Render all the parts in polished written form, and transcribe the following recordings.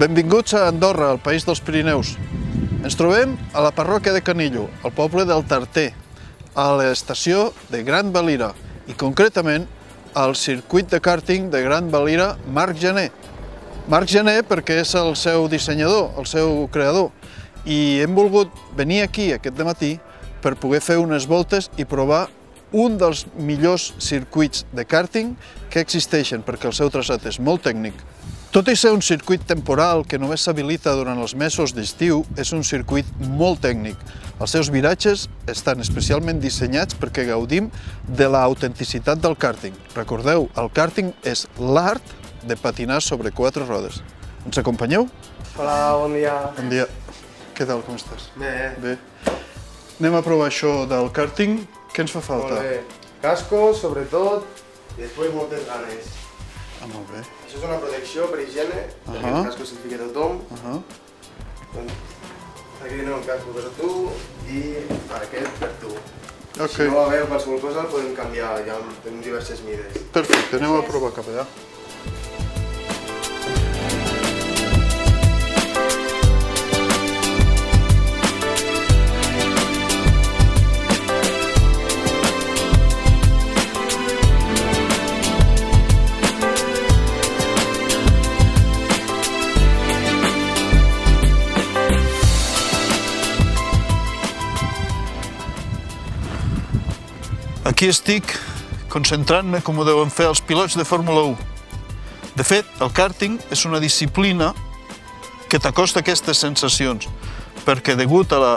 Benvinguts a Andorra, al país dels Pirineus. Ens trobem a la parròquia de Canillo, al poble del Tarter, a l'estació de Gran Valira i concretament al circuit de kàrting de Gran Valira Marc Janer. Marc Janer perquè és el seu dissenyador, el seu creador, i hem volgut venir aquí aquest dematí per poder fer unes voltes i provar un dels millors circuits de kàrting que existeixen, perquè el seu traçat és molt tècnic. Tot i ser un circuit temporal que només s'habilita durant els mesos d'estiu, és un circuit molt tècnic. Els seus viratges estan especialment dissenyats perquè gaudim de l'autenticitat del kàrting. Recordeu, el kàrting és l'art de patinar sobre 4 rodes. Ens acompanyeu? Hola, bon dia. Bon dia. Què tal, com estàs? Bé. Bé. Anem a provar això del kàrting. Què ens fa falta? Molt bé. Casco, sobretot, i després moltes ganes. Molt bé. Això és una protecció per higiene, perquè el casco se'l fica tothom. Aquí tenim un casco per tu i aquest per tu. Si no va haver qualsevol cosa el podem canviar, ja tenim diverses mides. Perfecte, anem a provar cap allà. Aquí estic concentrant-me com ho deuen fer els pilots de Fórmula 1. De fet, el kàrting és una disciplina que t'acosta a aquestes sensacions, perquè degut a la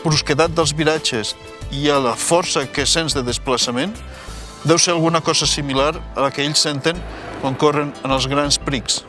brusquedat dels viratges i a la força que sents de desplaçament, deu ser alguna cosa similar a la que ells senten quan corren en els grans Prix.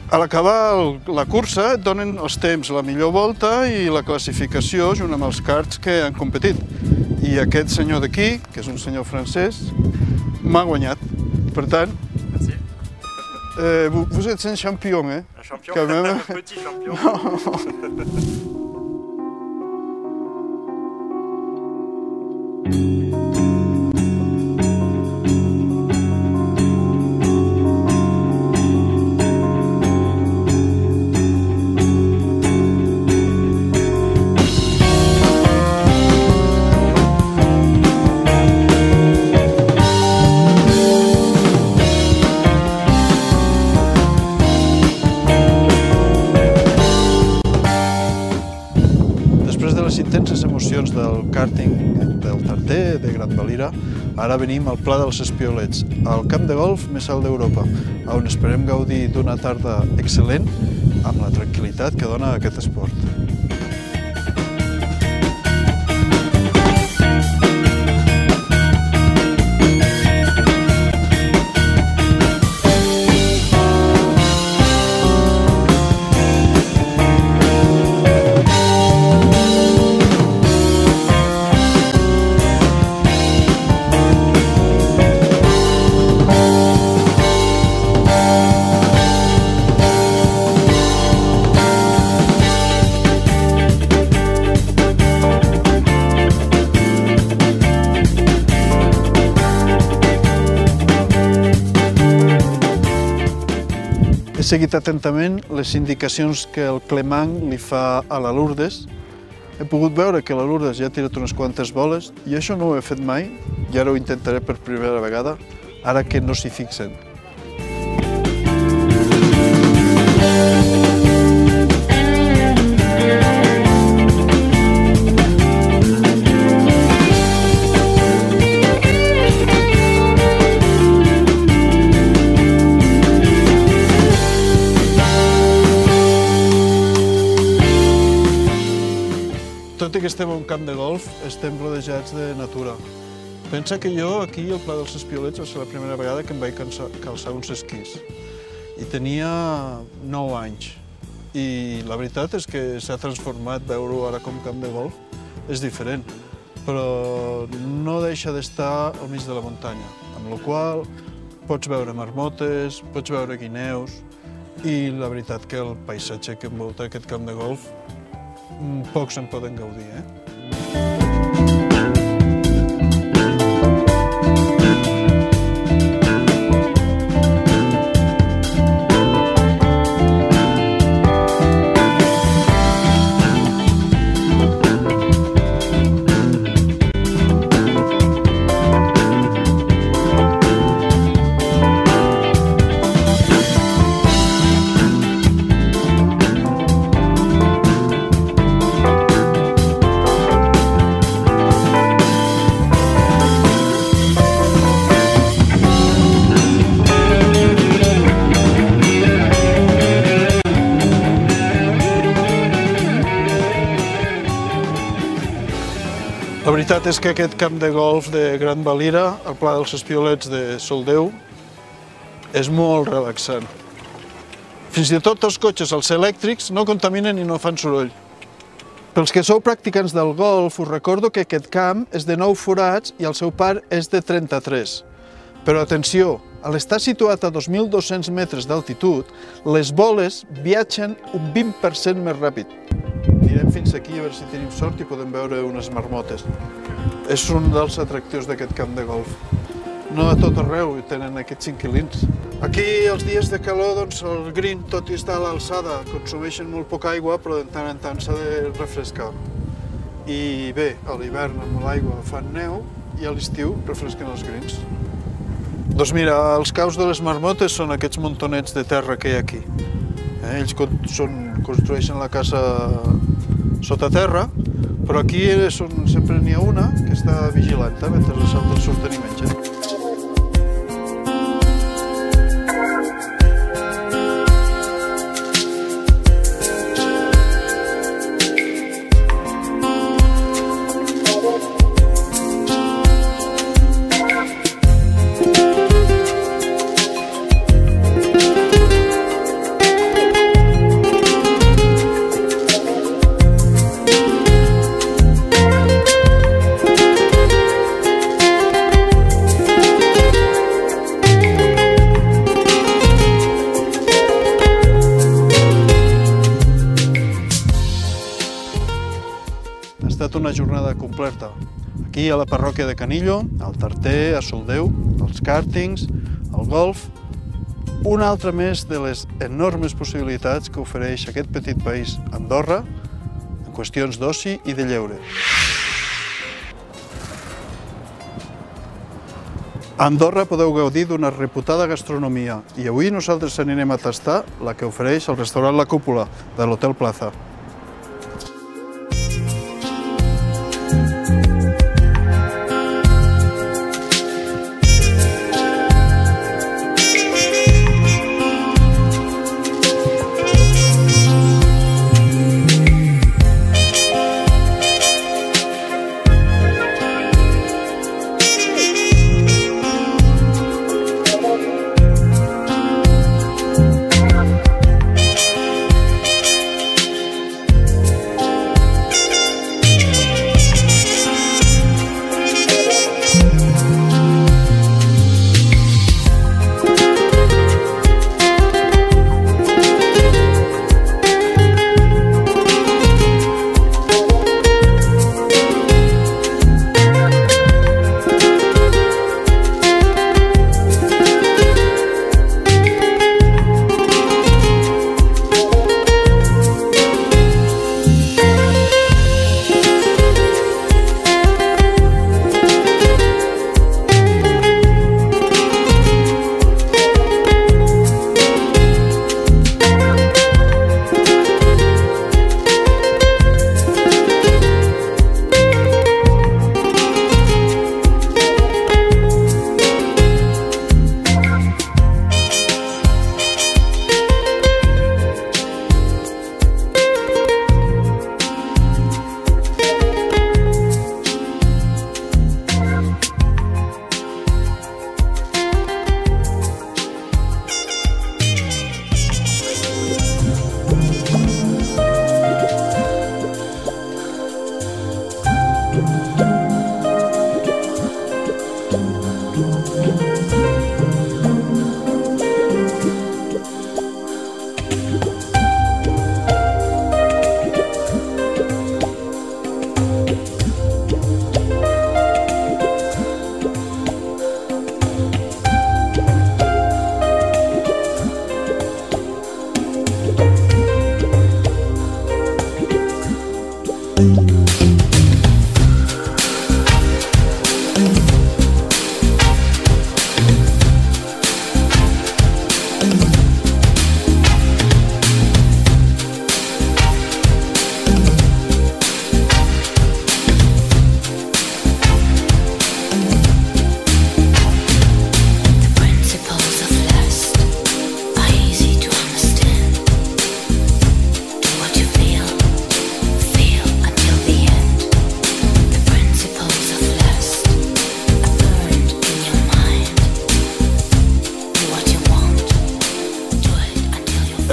A l'acabar la cursa et donen els temps, la millor volta i la classificació junt amb els karts que han competit. I aquest senyor d'aquí, que és un senyor francès, m'ha guanyat. Per tant, vous êtes un champion, eh? Un champion, quand même. un petit champion. Les intenses emocions del kàrting del Tarter, de Gran Valira, ara venim al Pla dels Espiolets, al camp de golf més alt d'Europa, on esperem gaudir d'una tarda excel·lent amb la tranquil·litat que dona aquest esport. He seguit atentament les indicacions que el Clement li fa a la Lourdes. He pogut veure que la Lourdes ja ha tirat unes quantes boles i això no ho he fet mai i ara ho intentaré per primera vegada, ara que no s'hi fixen. tot i que estem a un camp de golf, estem rodejats de natura. Pensa que jo aquí al Pla dels Espiolets va ser la primera vegada que em vaig calçar uns esquís. I tenia 9 anys. I la veritat és que s'ha transformat, veure-ho ara com camp de golf és diferent, però no deixa d'estar al mig de la muntanya, amb la qual pots veure marmotes, pots veure guineus, i la veritat que el paisatge que envolta aquest camp de golf pocs en poden gaudir, La veritat és que aquest camp de golf de Gran Valira, al Pla dels Espiolets de Soldeu, és molt relaxant. Fins i tot els cotxes, els elèctrics, no contaminen i no fan soroll. Pels que sou practicants del golf, us recordo que aquest camp és de 9 forats i el seu par és de 33. Però atenció, a l'estar situat a 2.200 metres d'altitud, les boles viatgen un 20% més ràpid. Anirem fins aquí a veure si tenim sort i podem veure unes marmotes. És un dels atractius d'aquest camp de golf. No a tot arreu tenen aquests inquilins. Aquí, els dies de calor, doncs, el green, tot i estar a l'alçada, consumeixen molt poca aigua, però de tant en tant s'ha de refrescar. I bé, a l'hivern amb l'aigua fan neu i a l'estiu refresquen els greens. Doncs mira, els caus de les marmotes són aquests montonets de terra que hi ha aquí. Ells construeixen la casa sota terra, però aquí sempre n'hi ha una que està vigilant mentre els altres surten i mengen. Ha estat una jornada completa. Aquí a la parròquia de Canillo, al Tarter, a Soldeu, els càrtings, el golf, una altra més de les enormes possibilitats que ofereix aquest petit país, Andorra, en qüestions d'oci i de lleure. A Andorra podeu gaudir d'una reputada gastronomia i avui nosaltres anirem a tastar la que ofereix el restaurant La Cúpula de l'Hotel Plaza.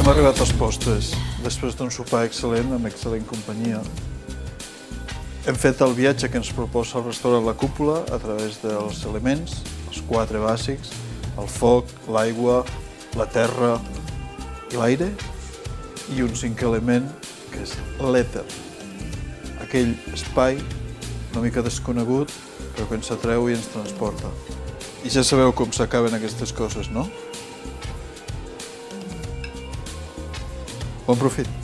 Hem arribat als postres, després d'un sopar excel·lent, amb excel·lent companyia. Hem fet el viatge que ens proposa el restaurant La Cúpula a través dels elements, els 4 bàsics, el foc, l'aigua, la terra i l'aire, i un 5è element, que és l'èter, aquell espai una mica desconegut, però que ens atreu i ens transporta. I ja sabeu com s'acaben aquestes coses, no? Bon profit!